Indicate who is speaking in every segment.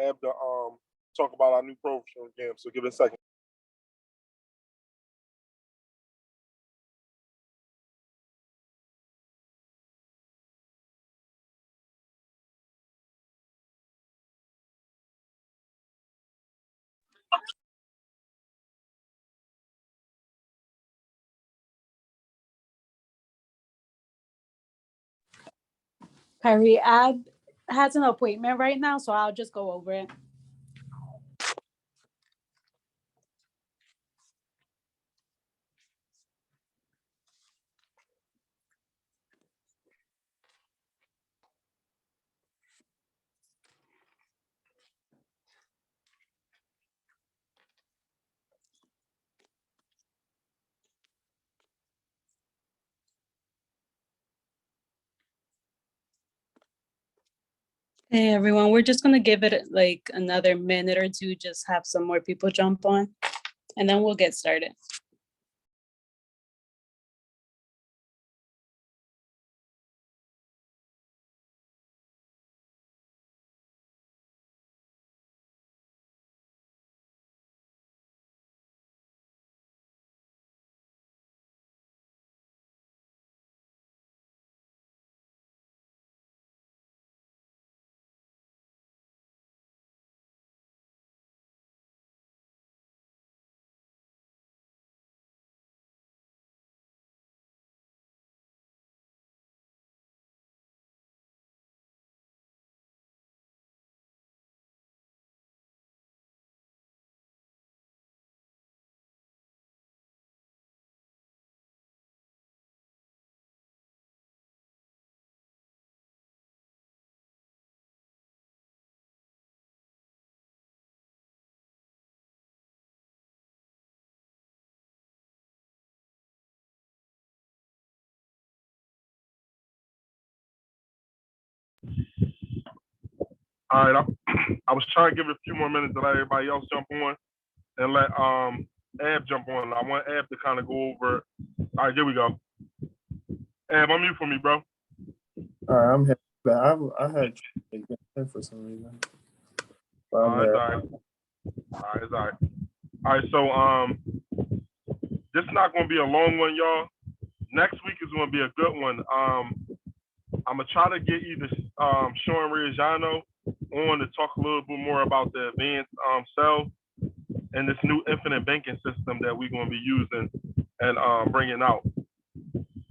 Speaker 1: Ab to talk about our new program again. So give it a second.
Speaker 2: Kairi, Ab has an appointment right now, so I'll just go over it. Hey everyone, we're just gonna give it like another minute or two, just have some more people jump on, and then we'll get started.
Speaker 1: All right, I was trying to give it a few more minutes to let everybody else jump on and let Ab jump on. I want Ab to kind of go over. All right, here we go. Ab, unmute for me, bro.
Speaker 3: All right, I'm here. I had for some reason.
Speaker 1: All right. All right, so this is not going to be a long one, y'all. Next week is going to be a good one. I'm going to try to get either Sean Reggiano on to talk a little bit more about the advanced cell and this new infinite banking system that we're going to be using and bringing out.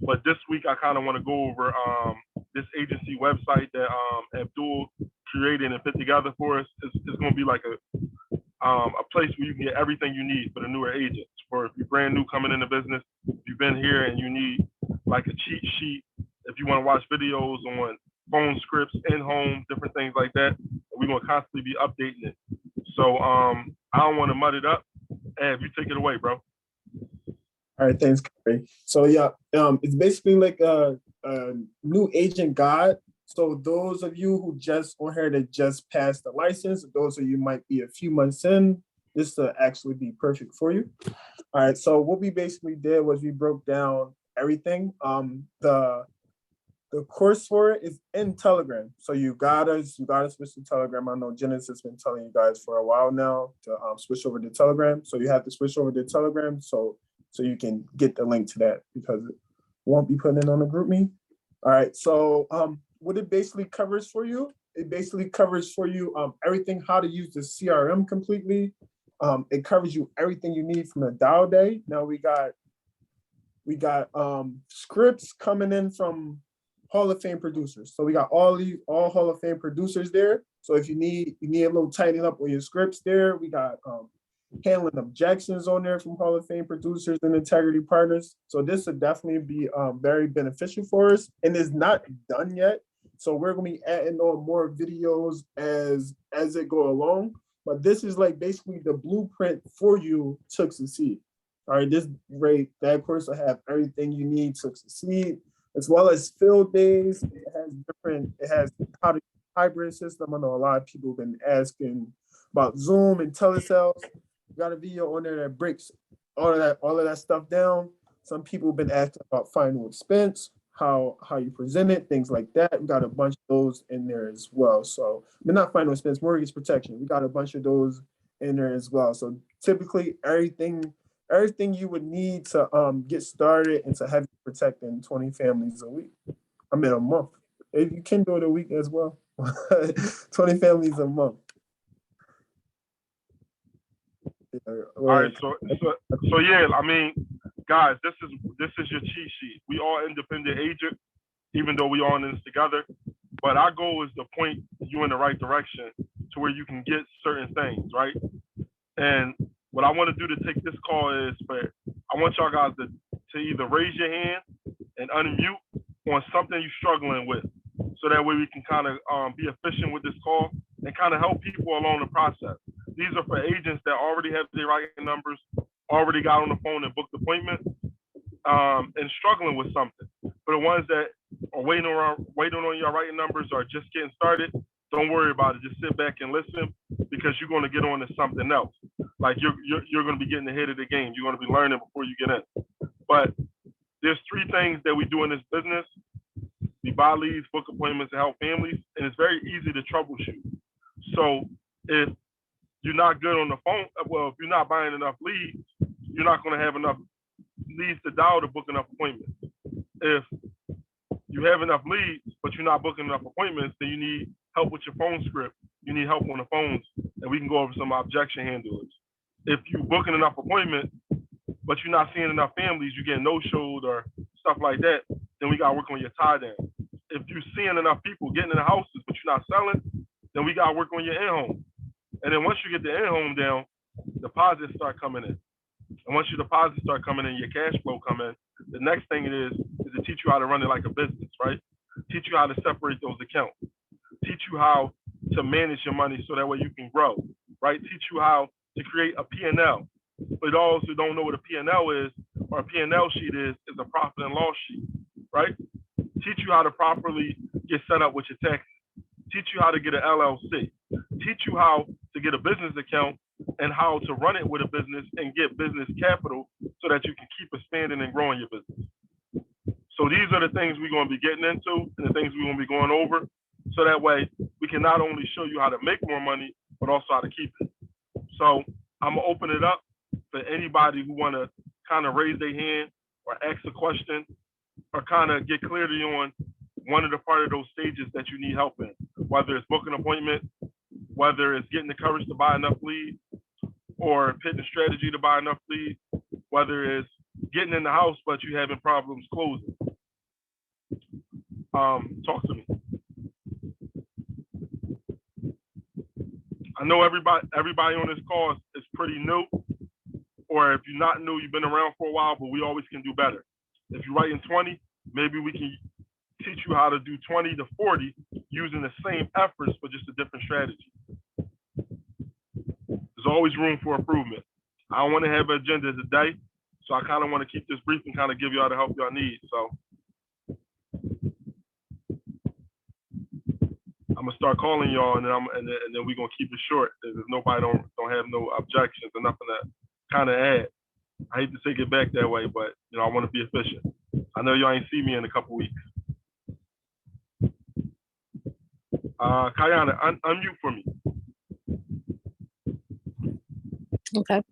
Speaker 1: But this week, I kind of want to go over this agency website that Abdul created and put together for us. It's going to be like a place where you can get everything you need for the newer agents. For if you're brand new coming into business, if you've been here and you need like a cheat sheet, if you want to watch videos on phone scripts, in-home, different things like that, we're going to constantly be updating it. So I don't want to mud it up. Ab, you take it away, bro.
Speaker 3: All right, thanks, Kairi. So yeah, it's basically like a new agent guide. So those of you who just on here that just passed the license, those of you might be a few months in, this will actually be perfect for you. All right, so what we basically did was we broke down everything. The course for it is in Telegram. So you gotta switch to Telegram. I know Genesis has been telling you guys for a while now to switch over to Telegram. So you have to switch over to Telegram so you can get the link to that because it won't be putting it on the group me. All right, so what it basically covers for you, everything, how to use the CRM completely. It covers you everything you need from the dial day. Now we got scripts coming in from Hall of Fame producers. So we got all Hall of Fame producers there. So if you need a little tightening up on your scripts there, we got handling objections on there from Hall of Fame producers and integrity partners. So this would definitely be very beneficial for us, and it's not done yet. So we're gonna be adding on more videos as it go along. But this is like basically the blueprint for you to succeed. All right, that course will have everything you need to succeed, as well as field days. It has how to hybrid system. I know a lot of people have been asking about Zoom and telesales. Got a video on there that breaks all of that stuff down. Some people have been asking about final expense. how you present it, things like that. We got a bunch of those in there as well. So, I mean, not final expense, mortgage protection. We got a bunch of those in there as well. So typically everything you would need to get started and to have you protecting 20 families a week. I mean, a month. If you can do it a week as well. 20 families a month. Yeah,
Speaker 1: All right, so yeah, I mean, guys, this is your cheat sheet. We all independent agents, even though we all in this together. But our goal is to point you in the right direction to where you can get certain things, right? And what I want to do to take this call is I want y'all guys to either raise your hand and unmute on something you're struggling with. So that way we can kind of be efficient with this call and kind of help people along the process. These are for agents that already have their writing numbers, already got on the phone and booked appointments, and struggling with something. For the ones that are waiting on your writing numbers or just getting started, don't worry about it. Just sit back and listen because you're going to get on to something else. Like you're going to be getting ahead of the game. You're going to be learning before you get in. But there's 3 things that we do in this business. We buy leads, book appointments, and help families, and it's very easy to troubleshoot. So if you're not good on the phone, well, if you're not buying enough leads, you're not going to have enough leads to dial to book enough appointments. If you have enough leads, but you're not booking enough appointments, then you need help with your phone script. You need help on the phones, and we can go over some objection handlers. If you're booking enough appointments, but you're not seeing enough families, you're getting no-showed or stuff like that, then we got to work on your tie down. If you're seeing enough people getting in the houses, but you're not selling, then we got to work on your in-home. And then once you get the in-home down, deposits start coming in. And once your deposits start coming in, your cash flow come in, the next thing it is to teach you how to run it like a business, right? Teach you how to separate those accounts. Teach you how to manage your money so that way you can grow, right? Teach you how to create a P&L. But those who don't know what a P&L is, or a P&L sheet is a profit and loss sheet, right? Teach you how to properly get set up with your taxes. Teach you how to get an LLC. Teach you how to get a business account and how to run it with a business and get business capital so that you can keep expanding and growing your business. So these are the things we're going to be getting into and the things we're going to be going over. So that way we can not only show you how to make more money, but also how to keep it. So I'm going to open it up for anybody who want to kind of raise their hand or ask a question or kind of get clarity on one of the part of those stages that you need help in, whether it's booking an appointment, whether it's getting the courage to buy enough leads or pitching a strategy to buy enough leads, whether it's getting in the house but you having problems closing. Talk to me. I know everybody on this call is pretty new, or if you're not new, you've been around for a while, but we always can do better. If you're writing 20, maybe we can teach you how to do 20 to 40 using the same efforts, but just a different strategy. There's always room for improvement. I don't want to have an agenda today, so I kind of want to keep this brief and kind of give y'all the help y'all need. So I'm gonna start calling y'all, and then we're gonna keep it short. If nobody don't have no objections or nothing to kind of add. I hate to take it back that way, but I want to be efficient. I know y'all ain't see me in a couple weeks. Kayana, unmute for me.
Speaker 2: Okay.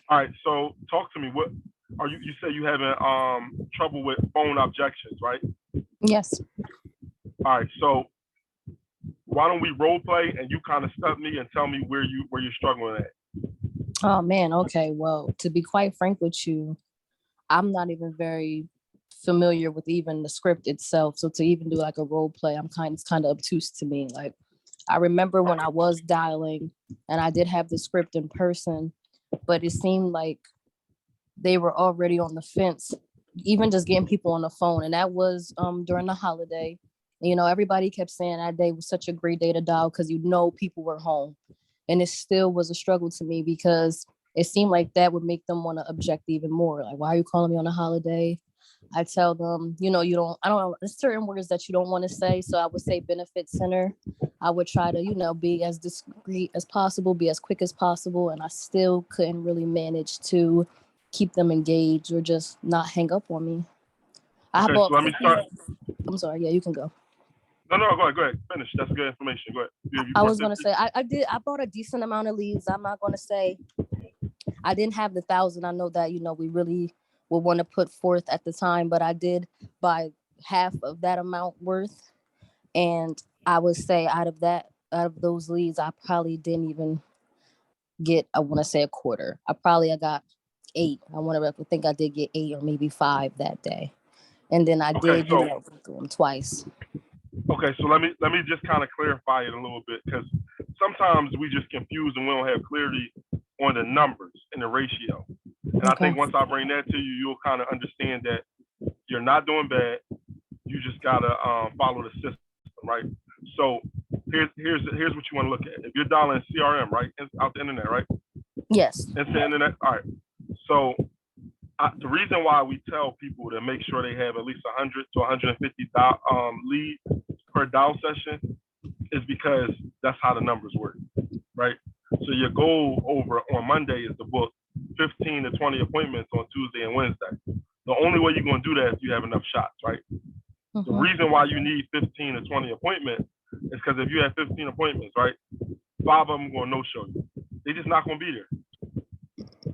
Speaker 3: All right, so talk to me. What are you say you having trouble with phone objections, right?
Speaker 2: Yes.
Speaker 3: All right, so why don't we role play and you kind of step me and tell me where you're struggling at?
Speaker 4: Oh man, okay. Well, to be quite frank with you, I'm not even very familiar with even the script itself. So to even do like a role play, it's kind of obtuse to me. Like I remember when I was dialing and I did have the script in person, but it seemed like they were already on the fence, even just getting people on the phone. And that was during the holiday. Everybody kept saying that day was such a great day to dial because people were home. And it still was a struggle to me because it seemed like that would make them want to object even more. Like, why are you calling me on a holiday? I tell them, I don't know, there's certain words that you don't want to say. So I would say benefit center. I would try to, be as discreet as possible, be as quick as possible. And I still couldn't really manage to keep them engaged or just not hang up on me. I
Speaker 1: Okay,
Speaker 4: bought.
Speaker 1: so let me start.
Speaker 4: I'm sorry. Yeah, you can go.
Speaker 1: No, go ahead. Finish. That's good information. Go ahead. You
Speaker 4: I
Speaker 1: bought
Speaker 4: was gonna
Speaker 1: 50?
Speaker 4: say I bought a decent amount of leads. I'm not gonna say I didn't have the 1,000. I know that we really would want to put forth at the time, but I did buy half of that amount worth. And I would say out of those leads, I probably didn't even get, I want to say a quarter. I got 8. I think I did get 8 or maybe 5 that day. And then I
Speaker 1: Okay,
Speaker 4: did,
Speaker 1: so
Speaker 4: go through them twice.
Speaker 1: okay, so let me just kind of clarify it a little bit, because sometimes we just confuse and we don't have clarity on the numbers and the ratio. And I think once I bring that to you, you'll kind of understand that you're not doing bad. You just gotta follow the system, right? So here's what you want to look at. If you're dialing CRM, right, out the internet, right?
Speaker 4: Yes.
Speaker 1: It's the internet. All right. So the reason why we tell people to make sure they have at least 100 to 150 leads per dial session is because that's how the numbers work, right? So your goal over on Monday is to book 15 to 20 appointments on Tuesday and Wednesday. The only way you're going to do that is if you have enough shots, right? The reason why you need 15 to 20 appointments is because if you have 15 appointments, right, 5 of them going to no-show you. They're just not going to be there.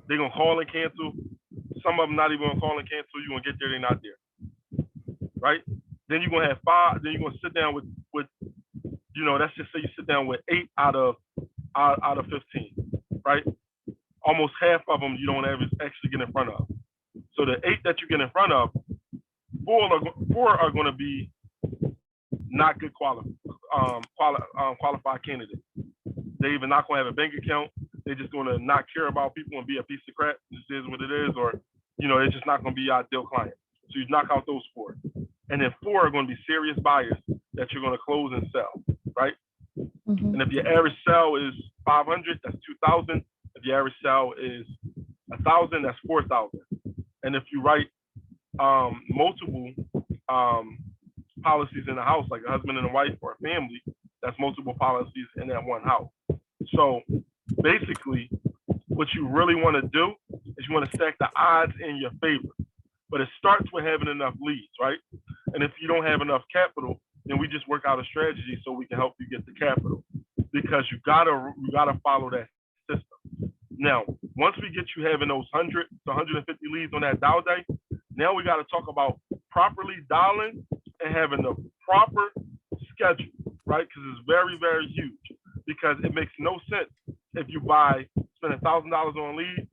Speaker 1: They're going to call and cancel. Some of them not even going to call and cancel. You're going to get there, they're not there, right? Then you're going to have 5. Then you're going to sit down with let's just say you sit down with 8 out of 15, right? Almost half of them you don't actually get in front of. So the 8 that you get in front of, 4 are going to be not good qualified candidates. They even not going to have a bank account. They're just going to not care about people and be a piece of crap. This is what it is, or it's just not going to be your ideal client. So you knock out those 4, and then 4 are going to be serious buyers that you're going to close and sell, right? And if your average sell is 500, that's 2,000. If your average sell is 1,000, that's 4,000. And if you write multiple policies in a house, like a husband and a wife or a family, that's multiple policies in that one house. So basically, what you really want to do is you want to stack the odds in your favor. But it starts with having enough leads, right? And if you don't have enough capital, then we just work out a strategy so we can help you get the capital, because you gotta follow that system. Now, once we get you having those 100 to 150 leads on that dial day, now we got to talk about properly dialing and having the proper schedule, right? Because it's very, very huge. Because it makes no sense if you spend $1,000 on leads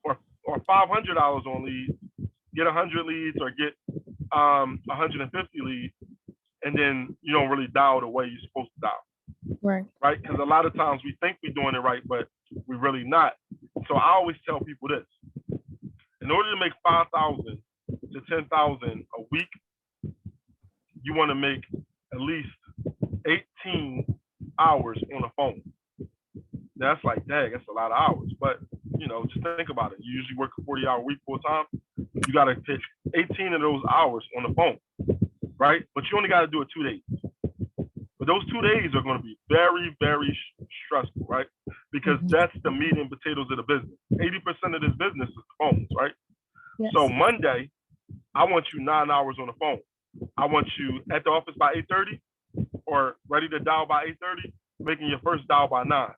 Speaker 1: or $500 on leads, get 100 leads or get 150 leads, and then you don't really dial the way you're supposed to dial.
Speaker 4: Right.
Speaker 1: Right? Because a lot of times we think we're doing it right, but we're really not. So I always tell people this. In order to make 5,000 to 10,000 a week, you want to make at least 18 hours on the phone. That's like, dang, that's a lot of hours. But, just think about it. You usually work a 40-hour week full time. You got to pitch 18 of those hours on the phone, right? But you only got to do it 2 days. But those 2 days are going to be very, very stressful, right? Because that's the meat and potatoes of the business. 80% of this business is phones, right? Yes. So Monday, I want you 9 hours on the phone. I want you at the office by 8:30 or ready to dial by 8:30, making your first dial by 9.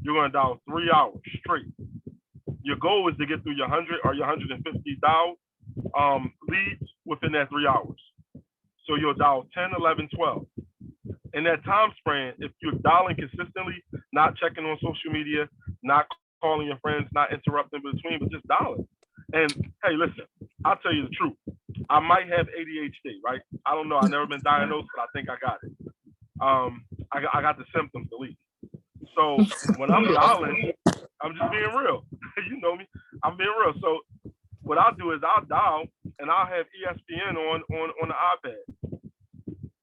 Speaker 1: You're going to dial 3 hours straight. Your goal is to get through your 100 or your 150 dial leads within that 3 hours. So you'll dial 10, 11, 12. In that time span, if you're dialing consistently, not checking on social media, not calling your friends, not interrupting between, but just dialing. And hey, listen, I'll tell you the truth. I might have ADHD, right? I don't know. I've never been diagnosed, but I think I got it. I got the symptoms at least. So when I'm dialing, I'm just being real. You know me. I'm being real. So what I'll do is I'll dial and I'll have ESPN on the iPad.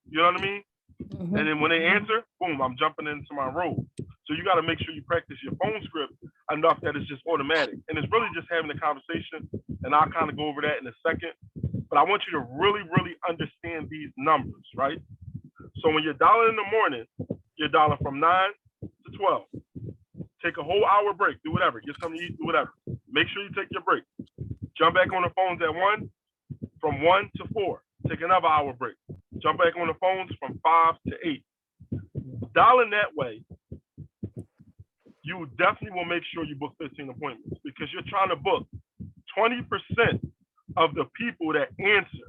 Speaker 1: You know what I mean? And then when they answer, boom, I'm jumping into my role. So you got to make sure you practice your phone script enough that it's just automatic. And it's really just having a conversation. And I'll kind of go over that in a second. But I want you to really, really understand these numbers, right? So when you're dialing in the morning, you're dialing from 9 to 12. Take a whole hour break, do whatever, get something to eat, do whatever. Make sure you take your break. Jump back on the phones at 1 from 1 to 4. Take another hour break. Jump back on the phones from 5 to 8. Dialing that way, you definitely will make sure you book 15 appointments because you're trying to book 20% of the people that answer.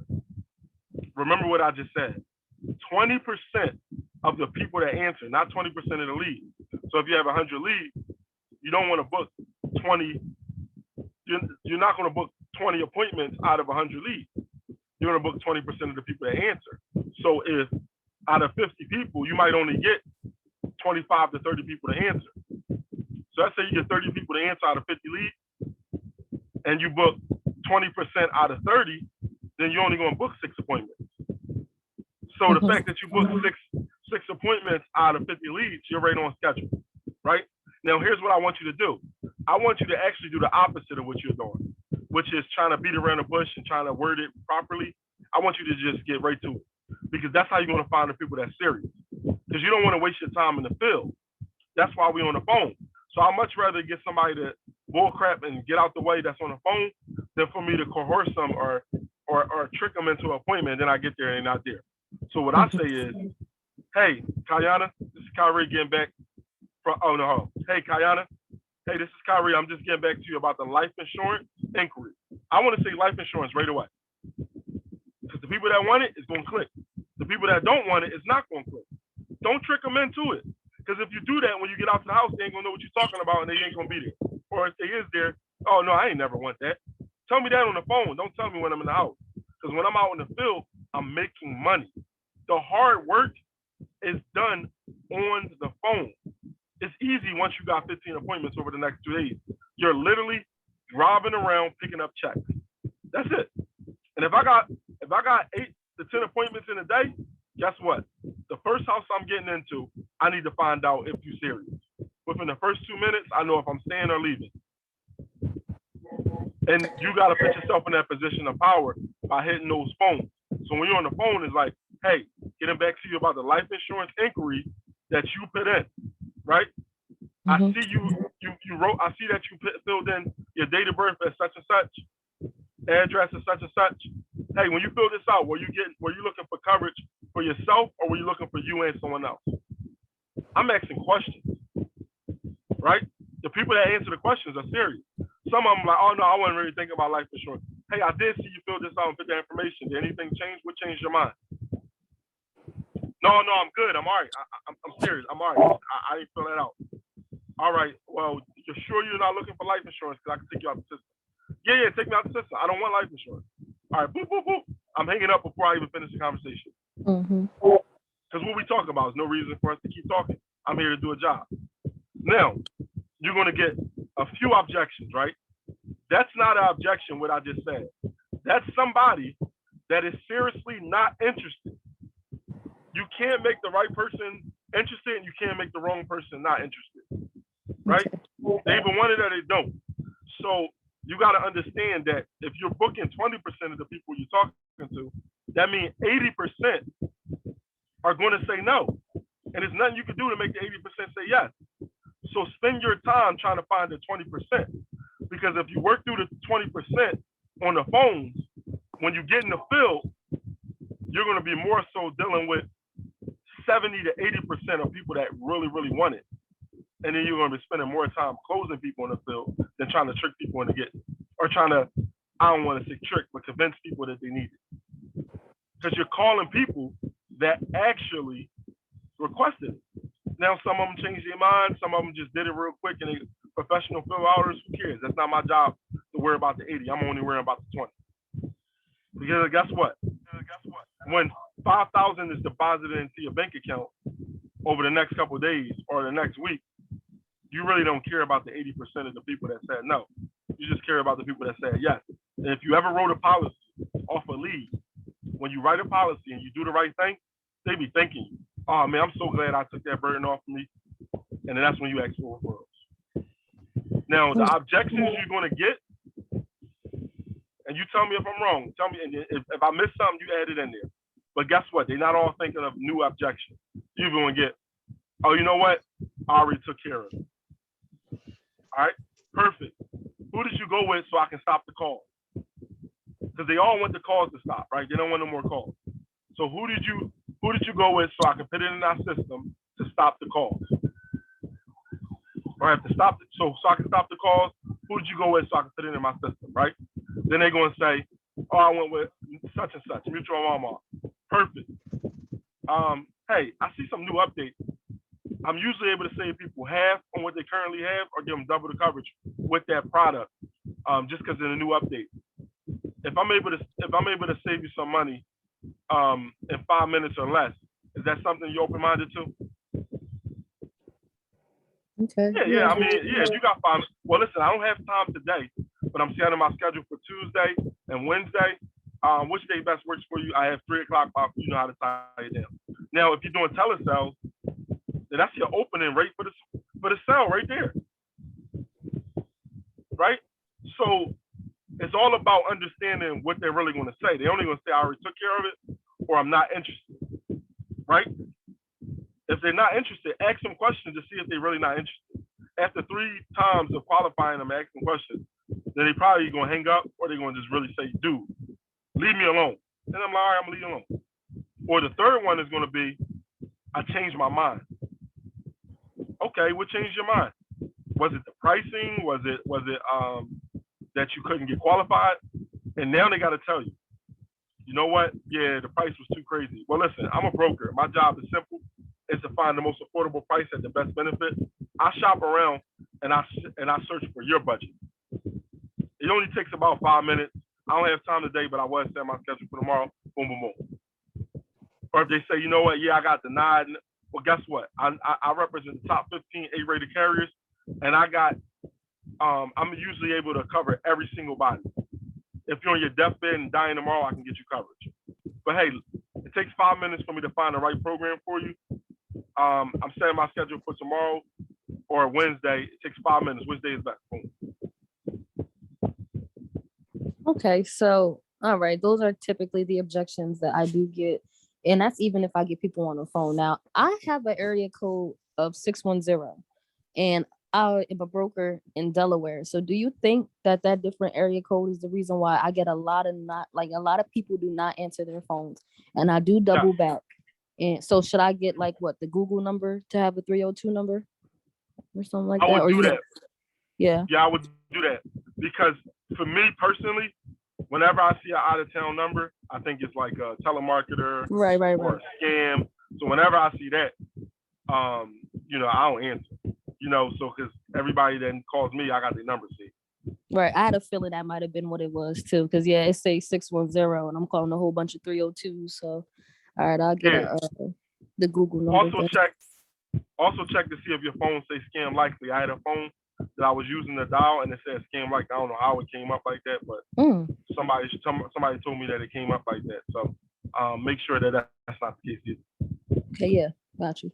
Speaker 1: Remember what I just said. 20% of the people that answer, not 20% of the leads. So if you have 100 leads, you don't want to book 20. You're not going to book 20 appointments out of 100 leads. You're going to book 20% of the people that answer. So if out of 50 people, you might only get 25 to 30 people to answer. So let's say you get 30 people to answer out of 50 leads, and you book 20% out of 30, then you're only going to book 6 appointments. So the fact that you book six appointments out of 50 leads, you're right on schedule, right? Now, here's what I want you to do. I want you to actually do the opposite of what you're doing, which is trying to beat around the bush and trying to word it properly. I want you to just get right to it because that's how you're going to find the people that's serious. Because you don't want to waste your time in the field. That's why we're on the phone. So I'd much rather get somebody to bull crap and get out the way that's on the phone than for me to coerce them or trick them into an appointment. Then I get there and they're not there. So what I say is, hey, Kayana, this is Kairi getting back from, oh no, hey, Kayana, hey, this is Kairi. I'm just getting back to you about the life insurance inquiry. I want to say life insurance right away. Because the people that want it is going to click. The people that don't want it is not going to click. Don't trick them into it. Because if you do that, when you get out to the house, they ain't going to know what you're talking about and they ain't going to be there. Or if they is there, oh no, I ain't never want that. Tell me that on the phone. Don't tell me when I'm in the house. Because when I'm out in the field, I'm making money. The hard work is done on the phone. It's easy once you got 15 appointments over the next 2 days. You're literally driving around picking up checks. That's it. And if I got 8 to 10 appointments in a day, guess what? The first house I'm getting into, I need to find out if you're serious. Within the first 2 minutes, I know if I'm staying or leaving. And you got to put yourself in that position of power by hitting those phones. So when you're on the phone, it's like, hey, getting back to you about the life insurance inquiry that you put in, right? I see you wrote, I see that you filled in your date of birth as such and such, address as such and such. Hey, when you fill this out, were you looking for coverage for yourself or were you looking for you and someone else? I'm asking questions, right? The people that answer the questions are serious. Some of them like, oh no, I wasn't really thinking about life insurance. Hey, I did see you fill this out and put that information. Did anything change? What changed your mind? No, I'm good. I'm all right. I'm serious. I'm all right. I didn't fill that out. All right. Well, you're sure you're not looking for life insurance because I can take you out the system. Yeah, take me out the system. I don't want life insurance. All right, boop, boop, boop. I'm hanging up before I even finish the conversation. Because what we talk about is no reason for us to keep talking. I'm here to do a job. Now, you're going to get a few objections, right? That's not an objection, what I just said. That's somebody that is seriously not interested. You can't make the right person interested and you can't make the wrong person not interested, right? They either want it or they don't. So you got to understand that if you're booking 20% of the people you're talking to, that means 80% are going to say no. And there's nothing you can do to make the 80% say yes. So spend your time trying to find the 20%. Because if you work through the 20% on the phones, when you get in the field, you're going to be more so dealing with 70 to 80% of people that really, really want it. And then you're going to be spending more time closing people in the field than trying to trick people into getting it. Or trying to, I don't want to say trick, but convince people that they need it. Because you're calling people that actually requested it. Now, some of them changed their mind. Some of them just did it real quick and they professional fill outers. Who cares? That's not my job to worry about the 80. I'm only worrying about the 20. Because guess what? When 5,000 is deposited into your bank account over the next couple of days or the next week, you really don't care about the 80% of the people that said no. You just care about the people that said yes. And if you ever wrote a policy off a lead, when you write a policy and you do the right thing, they be thanking you. Oh man, I'm so glad I took that burden off of me. And then that's when you ask for referrals. Now, the objections you're going to get, and you tell me if I'm wrong. Tell me if I missed something, you add it in there. But guess what? They're not all thinking of new objections. You're going to get, oh, you know what? I already took care of it. All right, perfect. Who did you go with so I can stop the call? because they all want the calls to stop, right? They don't want no more calls. So who did you go with so I can put it in our system to stop the calls? Or I have to stop it so I can stop the calls. Who did you go with so I can put it in my system, right? Then they're gonna say, oh, I went with such and such, Mutual Walmart. Perfect. Hey, I see some new updates. I'm usually able to save people half on what they currently have or give them double the coverage with that product, just because of the new update. If I'm able to save you some money in 5 minutes or less, is that something you're open-minded to?
Speaker 4: Okay.
Speaker 1: Yeah. I mean, yeah, you got 5 minutes. Well, listen, I don't have time today, but I'm setting my schedule for Tuesday and Wednesday. Which day best works for you? I have 3 o'clock. You know how to tie it down. Now, if you're doing telesales, then that's your opening rate for the sale right there, right? So it's all about understanding what they're really going to say. They're only going to say, I already took care of it, or I'm not interested, right? If they're not interested, ask them questions to see if they're really not interested. After 3 times of qualifying them, asking questions, then they probably going to hang up, or they're going to just really say, dude, leave me alone. And I'm like, all right, I'm going to leave you alone. Or the third one is going to be, I changed my mind. Okay, what changed your mind? Was it the pricing? Was it that you couldn't get qualified? And now they got to tell you, you know what? Yeah, the price was too crazy. Well, listen, I'm a broker. My job is simple. It's to find the most affordable price at the best benefit. I shop around and I search for your budget. It only takes about 5 minutes. I don't have time today, but I was set my schedule for tomorrow. Boom, boom, boom. Or if they say, you know what? Yeah, I got denied. Well, guess what? I represent the top 15 A-rated carriers, and I'm usually able to cover every single body. If you're on your deathbed and dying tomorrow, I can get you coverage. But hey, it takes 5 minutes for me to find the right program for you. I'm setting my schedule for tomorrow or Wednesday. It takes 5 minutes. Which day is best? Boom.
Speaker 4: Okay, so all right, those are typically the objections that I do get. And that's even if I get people on the phone. Now, I have an area code of 610, and I am a broker in Delaware. So do you think that different area code is the reason why I get a lot of people do not answer their phones, and I do double back? And so should I get the Google number to have a 302 number or something like that?
Speaker 1: I would do that.
Speaker 4: Yeah.
Speaker 1: Yeah, I would do that because for me personally, whenever I see an out-of-town number, I think it's like a telemarketer
Speaker 4: Right.
Speaker 1: or a scam. So whenever I see that, I don't answer. So because everybody that calls me, I got their number saved.
Speaker 4: Right. I had a feeling that might have been what it was too, because it says 610, and I'm calling a whole bunch of 302s. So, all right, I'll get the Google number.
Speaker 1: Also check to see if your phone says scam likely. I had a phone that I was using to dial, and it said scam likely. I don't know how it came up like that, but somebody told me that it came up like that. So make sure that that's not the case either.
Speaker 4: Okay, yeah, got you.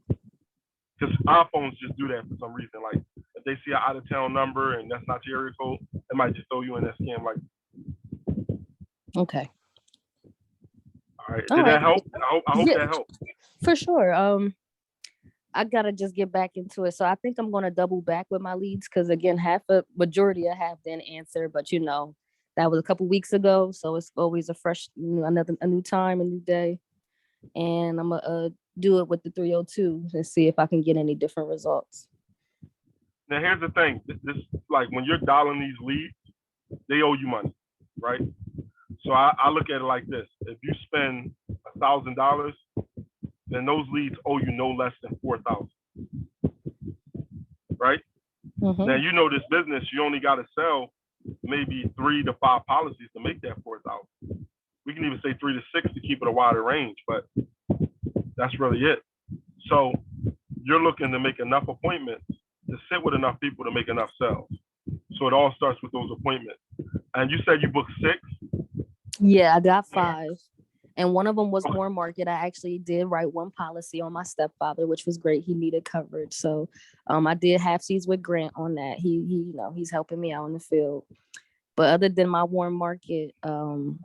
Speaker 1: Because our phones just do that for some reason. Like if they see an out of town number and that's not your area code, it might just throw you in that scam likely.
Speaker 4: Okay.
Speaker 1: All right. Did that help? I hope that helped.
Speaker 4: For sure. I gotta just get back into it. So I think I'm gonna double back with my leads because again, majority of half didn't answer, but that was a couple weeks ago. So it's always a fresh, a new time, a new day. And I'm gonna do it with the 302 and see if I can get any different results.
Speaker 1: Now here's the thing. This like when you're dialing these leads, they owe you money, right? So I look at it like this. If you spend $1,000, then those leads owe you no less than $4,000, right?
Speaker 4: Mm-hmm.
Speaker 1: Now, this business, you only got to sell maybe 3 to 5 policies to make that $4,000. We can even say 3 to 6 to keep it a wider range, but that's really it. So you're looking to make enough appointments to sit with enough people to make enough sales. So it all starts with those appointments. And you said you booked 6?
Speaker 4: Yeah, I got 5. And one of them was more market. I actually did write one policy on my stepfather, which was great. He needed coverage. So I did half seas with Grant on that. He's helping me out in the field. But other than my warm market, we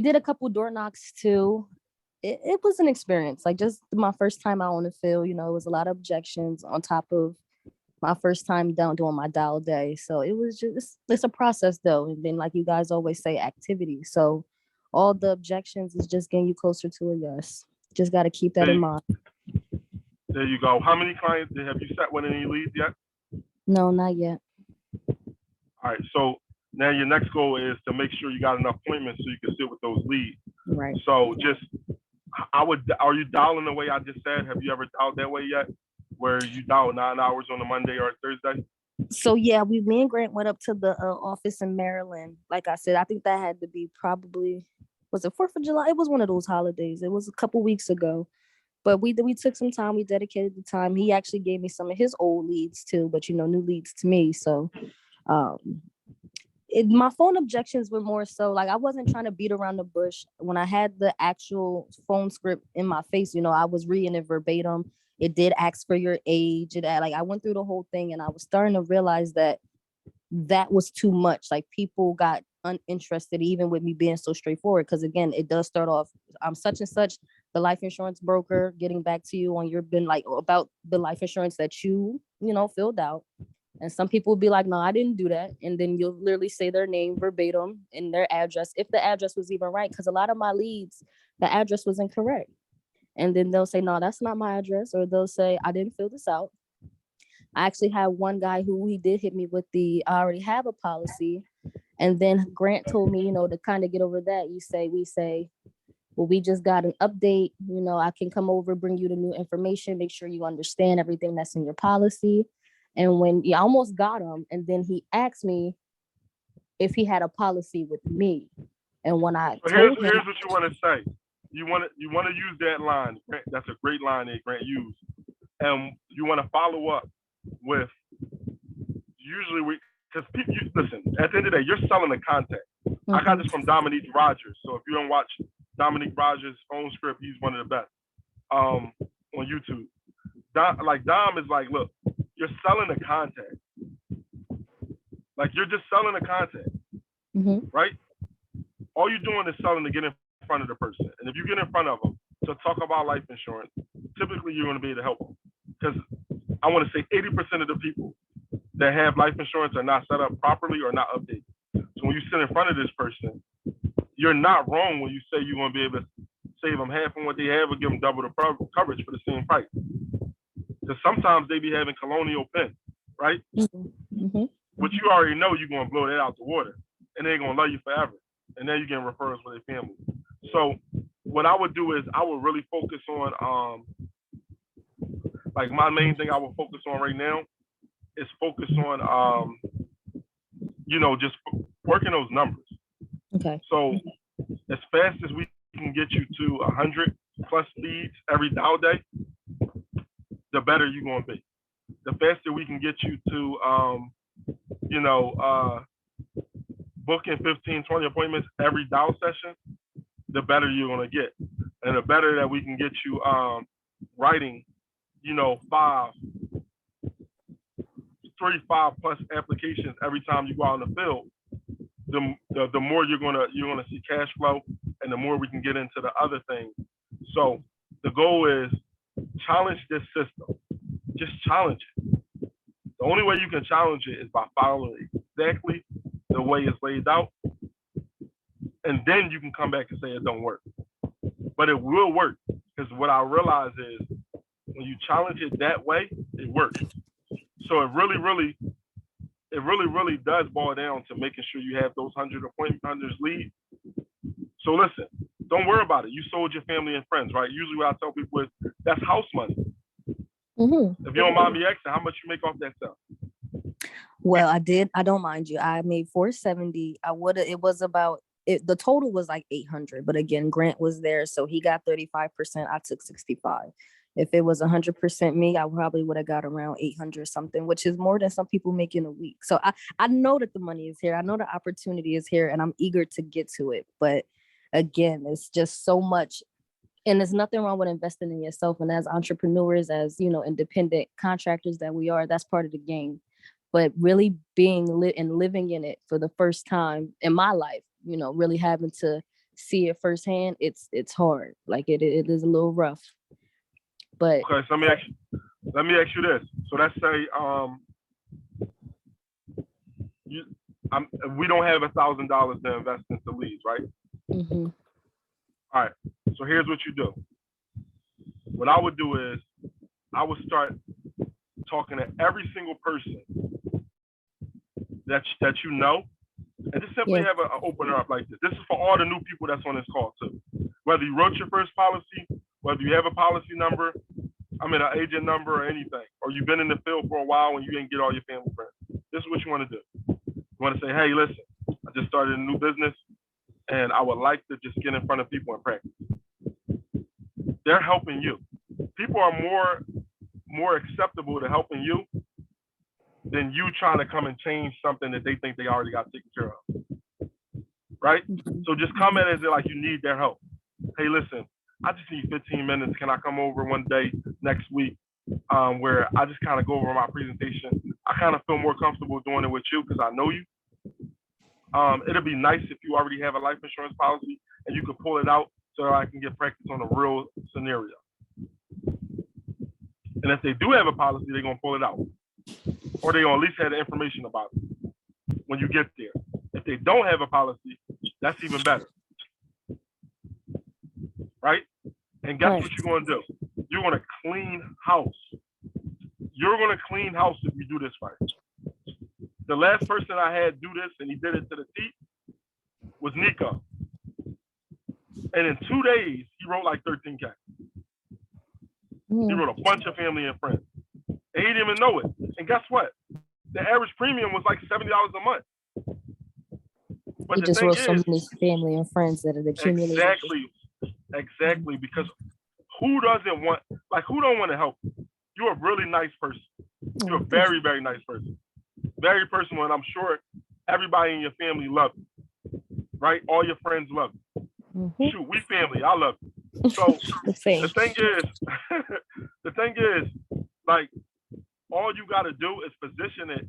Speaker 4: did a couple door knocks too. It was an experience, like just my first time out on the field. It was a lot of objections on top of my first time down doing my dial day. So it was just, it's a process though. And then like you guys always say, activity. So all the objections is just getting you closer to a yes. Just got to keep that in mind.
Speaker 1: There you go. How many clients have you set with any leads yet?
Speaker 4: No, not yet.
Speaker 1: All right. So now your next goal is to make sure you got enough appointments so you can sit with those leads.
Speaker 4: Right.
Speaker 1: So are you dialing the way I just said? Have you ever dialed that way yet? Where you dial 9 hours on a Monday or a Thursday?
Speaker 4: So yeah, me and Grant went up to the office in Maryland. Like I said, I think that had to be probably, was it 4th of July? It was one of those holidays. It was a couple weeks ago. But we took some time. We dedicated the time. He actually gave me some of his old leads too, but new leads to me. So my phone objections were more so like I wasn't trying to beat around the bush. When I had the actual phone script in my face, I was reading it verbatim. It did ask for your age. I went through the whole thing, and I was starting to realize that was too much. Like people got uninterested, even with me being so straightforward. Because again, it does start off, I'm such and such, the life insurance broker, getting back to you on about the life insurance that you filled out. And some people will be like, no, I didn't do that. And then you'll literally say their name verbatim and their address, if the address was even right. Because a lot of my leads, the address was incorrect. And then they'll say, no, that's not my address. Or they'll say, I didn't fill this out. I actually had one guy who he did hit me with I already have a policy. And then Grant told me, to kind of get over that, we say, well, we just got an update. I can come over, bring you the new information, make sure you understand everything that's in your policy. And when I almost got him, and then he asked me if he had a policy with me. And when I
Speaker 1: here's what you want to say. You want to use that line. That's a great line that Grant used. And you want to follow up with, usually because people, listen, at the end of the day, you're selling the content. Mm-hmm. I got this from Dominique Rogers. So if you don't watch Dominique Rogers' phone script, he's one of the best on YouTube. Dom is like, look, you're selling the content. Like you're just selling the content, mm-hmm. right? All you're doing is selling to get in front of the person. And if you get in front of them to talk about life insurance, typically you're going to be able to help them. Because I want to say 80% of the people that have life insurance are not set up properly or not updated. So when you sit in front of this person, you're not wrong when you say you're going to be able to save them half of what they have or give them double the coverage for the same price. Because sometimes they be having colonial pen, right? Mm-hmm. But you already know you're going to blow that out the water, and they're going to love you forever. And then you get referrals for their family. So what I would do is I would really focus on, like my main thing I would focus on right now is focus on, just working those numbers. Okay. So as fast as we can get you to 100 plus leads every dial day, the better you're going to be. The faster we can get you to, booking 15, 20 appointments every dial session, the better you're going to get. And the better that we can get you writing, 5 plus applications every time you go out in the field, the more you're gonna see cash flow, and the more we can get into the other things. So the goal is challenge this system. Just challenge it. The only way you can challenge it is by following exactly the way it's laid out, and then you can come back and say it don't work. But it will work, because what I realize is when you challenge it that way, it works. So it really does boil down to making sure you have those 100 appointments, leads. So listen, don't worry about it. You sold your family and friends, right? Usually what I tell people is that's house money. Mm-hmm. If you don't mind me asking, how much you make off that stuff?
Speaker 4: Well, I don't mind you. I made $470. The total was like 800, but again, Grant was there. So he got 35%. I took 65. If it was 100% me, I probably would have got around 800 something, which is more than some people make in a week. So I know that the money is here. I know the opportunity is here, and I'm eager to get to it. But again, it's just so much. And there's nothing wrong with investing in yourself. And as entrepreneurs, as, independent contractors that we are, that's part of the game. But really being living in it for the first time in my life, really having to see it firsthand, it's hard. Like it is a little rough. But
Speaker 1: okay, so let me ask you this. So let's say we don't have $1,000 to invest into leads, right?
Speaker 4: Mm-hmm.
Speaker 1: All right. So here's what you do. What I would do is I would start talking to every single person that you know, and just simply have an opener up like this. This is for all the new people that's on this call too. Whether you wrote your first policy, whether you have a policy number, an agent number or anything, or you've been in the field for a while and you didn't get all your family friends. This is what you want to do. You want to say, hey, listen, I just started a new business and I would like to just get in front of people and practice. They're helping you. People are more acceptable to helping you than you trying to come and change something that they think they already got taken care of. Right? So just come in as like you need their help. Hey, listen, I just need 15 minutes. Can I come over one day next week where I just kind of go over my presentation? I kind of feel more comfortable doing it with you because I know you. It'll be nice if you already have a life insurance policy and you can pull it out so I can get practice on a real scenario. And if they do have a policy, they're going to pull it out. Or they're going to at least have the information about it when you get there. If they don't have a policy, that's even better. Right? And guess what you're going to do? You're going to clean house. You're going to clean house if you do this right. The last person I had do this, and he did it to the T, was Nico. And in 2 days, he wrote like 13K. He wrote a bunch of family and friends. And he didn't even know it. And guess what? The average premium was like $70 a month. But
Speaker 4: he just wrote so many family and friends that it accumulated.
Speaker 1: Exactly. Because who don't want to help? You're a really nice person. You're a very, very nice person. Very personal, and I'm sure everybody in your family loves you. Right? All your friends love you. Mm-hmm. Shoot, we family. I love you. So the thing is, like, all you got to do is position it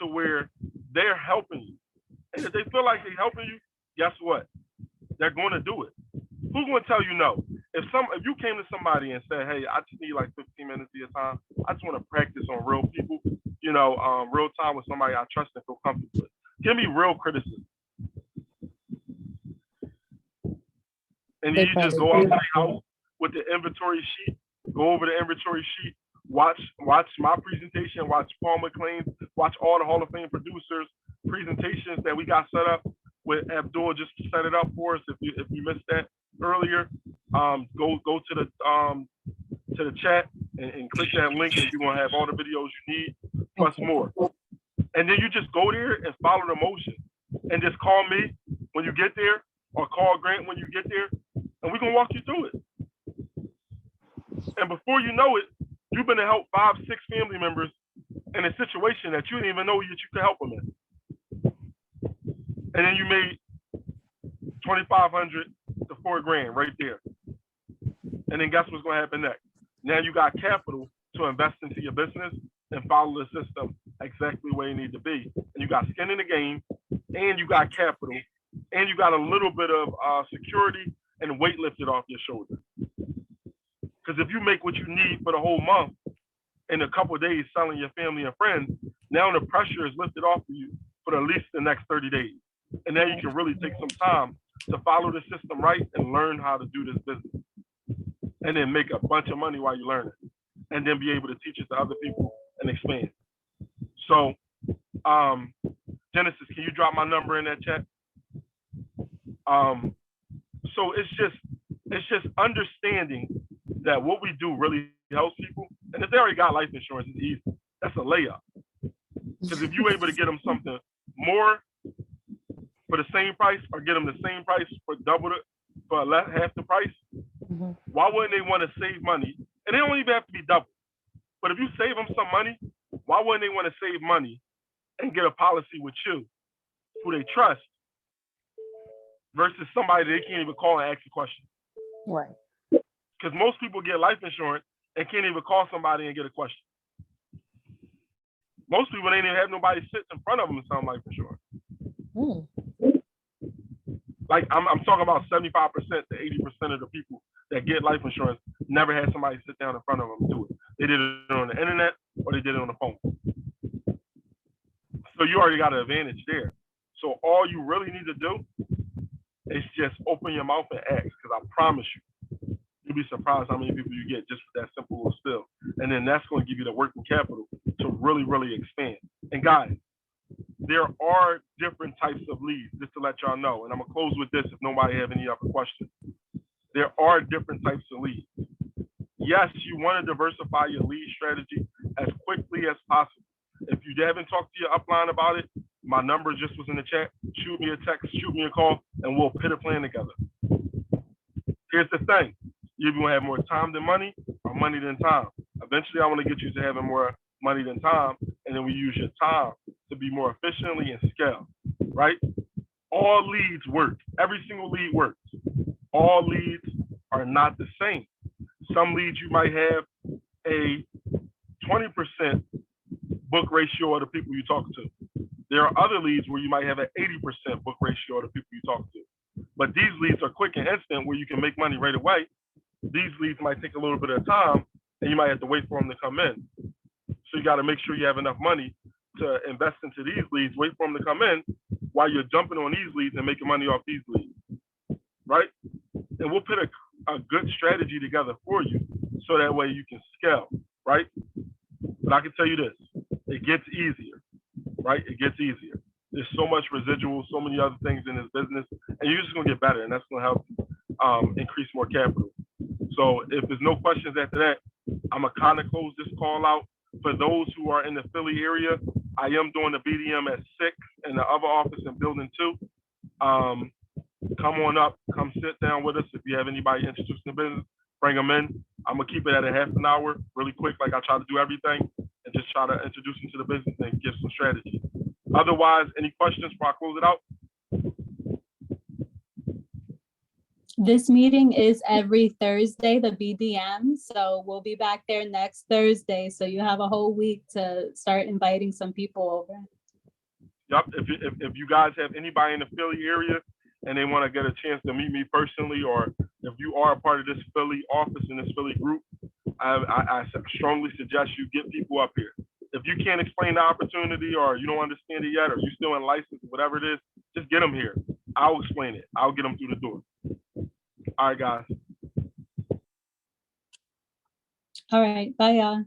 Speaker 1: to where they're helping you. And if they feel like they're helping you, guess what? They're going to do it. Who's going to tell you no? If you came to somebody and said, hey, I just need like 15 minutes of your time. I just want to practice on real people, real time with somebody I trust and feel comfortable with. Give me real criticism. And then you just go out to the house with the inventory sheet, go over the inventory sheet, watch my presentation, watch Paul McLean's, watch all the Hall of Fame producers' presentations that we got set up with Abdul just set it up for us. If you missed that earlier, go to the chat and click that link, and you're gonna have all the videos you need plus more. And then you just go there and follow the motion, and just call me when you get there, or call Grant when you get there, and we're gonna walk you through it. And before you know it, you've been to help 5-6 family members in a situation that you didn't even know that you could help them in. And then you made $2,500 to $4,000 right there. And then guess what's going to happen next? Now you got capital to invest into your business and follow the system exactly where you need to be. And you got skin in the game, and you got capital, and you got a little bit of security and weight lifted off your shoulder. Because if you make what you need for the whole month in a couple of days selling your family and friends, now the pressure is lifted off of you for at least the next 30 days. And now you can really take some time to follow the system right and learn how to do this business. And then make a bunch of money while you learn it. And then be able to teach it to other people and expand. So, Genesis, can you drop my number in that chat? So it's just understanding that what we do really helps people. And if they already got life insurance, it's easy. That's a layup. Because if you're able to get them something more for the same price, or get them the same price for half the price, why wouldn't they want to save money? And they don't even have to be double. But if you save them some money, why wouldn't they want to save money and get a policy with you, who they trust, versus somebody they can't even call and ask a question?
Speaker 4: Right.
Speaker 1: Because most people get life insurance and can't even call somebody and get a question. Most people ain't even have nobody sit in front of them and sell life insurance. Like I'm talking about 75% to 80% of the people that get life insurance never had somebody sit down in front of them and do it. They did it on the internet or they did it on the phone. So you already got an advantage there. So all you really need to do is just open your mouth and ask, because I promise you, you'll be surprised how many people you get just for that simple little spill. And then that's going to give you the working capital to really, really expand. And guys, there are different types of leads, just to let y'all know. And I'm gonna close with this if nobody have any other questions. There are different types of leads. Yes, you want to diversify your lead strategy as quickly as possible. If you haven't talked to your upline about it, my number just was in the chat. Shoot me a text, shoot me a call, and we'll put a plan together. Here's the thing. You're gonna have more time than money, or money than time. Eventually, I want to get you to having more money than time, and then we use your time to be more efficiently and scale, right? All leads work. Every single lead works. All leads are not the same. Some leads you might have a 20% book ratio of the people you talk to. There are other leads where you might have an 80% book ratio of the people you talk to. But these leads are quick and instant where you can make money right away. These leads might take a little bit of time and you might have to wait for them to come in. So you got to make sure you have enough money to invest into these leads, wait for them to come in while you're jumping on these leads and making money off these leads, right? And we'll put a good strategy together for you so that way you can scale, right? But I can tell you this, it gets easier, right? It gets easier. There's so much residual, so many other things in this business, and you're just gonna get better, and that's gonna help increase more capital. So if there's no questions after that, I'm gonna kind of close this call out. For those who are in the Philly area, I am doing the BDM at 6 in the other office in building 2. Come on up, come sit down with us. If you have anybody interested in the business, bring them in. I'm gonna keep it at a half an hour, really quick, like I try to do everything, and just try to introduce them to the business and give some strategy. Otherwise, any questions before I close it out?
Speaker 2: This meeting is every Thursday, the BDM. So we'll be back there next Thursday. So you have a whole week to start inviting some people over.
Speaker 1: Yep. If you guys have anybody in the Philly area and they want to get a chance to meet me personally, or if you are a part of this Philly office and this Philly group, I strongly suggest you get people up here. If you can't explain the opportunity or you don't understand it yet, or you're still in license, whatever it is, just get them here. I'll explain it. I'll get them through the door. All right, guys.
Speaker 2: All right. Bye, y'all.